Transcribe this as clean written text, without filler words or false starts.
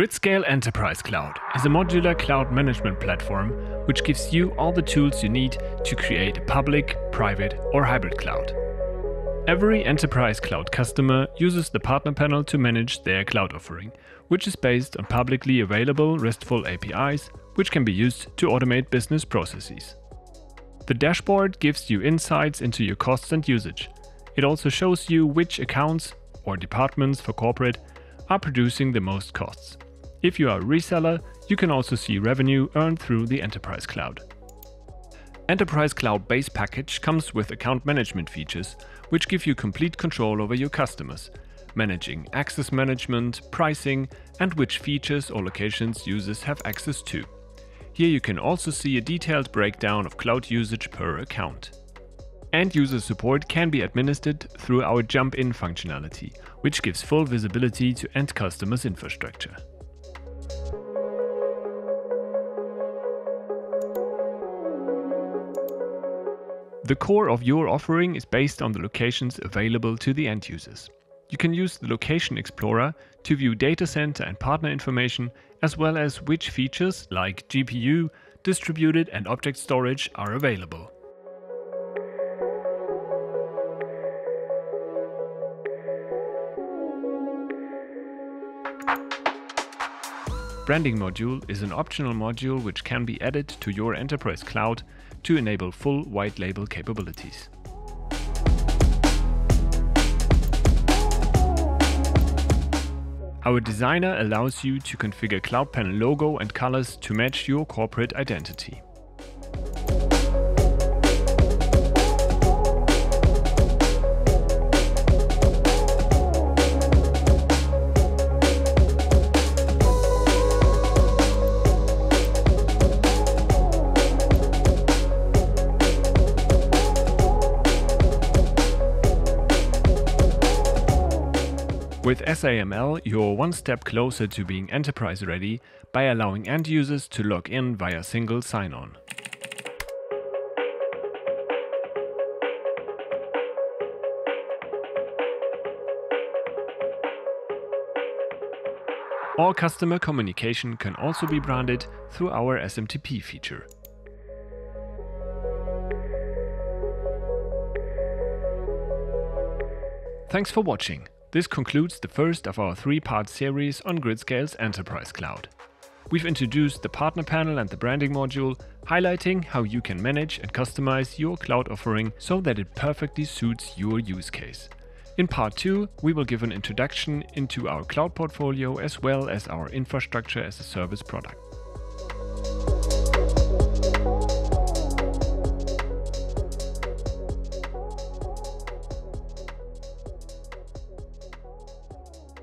Gridscale Enterprise Cloud is a modular cloud management platform which gives you all the tools you need to create a public, private or hybrid cloud. Every enterprise cloud customer uses the partner panel to manage their cloud offering, which is based on publicly available RESTful APIs, which can be used to automate business processes. The dashboard gives you insights into your costs and usage. It also shows you which accounts or departments for corporate are producing the most costs. If you are a reseller, you can also see revenue earned through the Enterprise Cloud. Enterprise Cloud Base Package comes with account management features, which give you complete control over your customers, managing access management, pricing, and which features or locations users have access to. Here you can also see a detailed breakdown of cloud usage per account. End-user support can be administered through our jump-in functionality, which gives full visibility to end customers' infrastructure. The core of your offering is based on the locations available to the end users. You can use the Location Explorer to view data center and partner information, as well as which features like GPU, distributed and object storage are available. Branding module is an optional module which can be added to your enterprise cloud to enable full white label capabilities. Our designer allows you to configure Cloud Panel logo and colors to match your corporate identity. With SAML, you're one step closer to being enterprise ready by allowing end users to log in via single sign-on. All customer communication can also be branded through our SMTP feature. Thanks for watching. This concludes the first of our three-part series on Gridscale's Enterprise Cloud. We've introduced the partner panel and the branding module, highlighting how you can manage and customize your cloud offering so that it perfectly suits your use case. In part 2, we will give an introduction into our cloud portfolio as well as our infrastructure as a service product.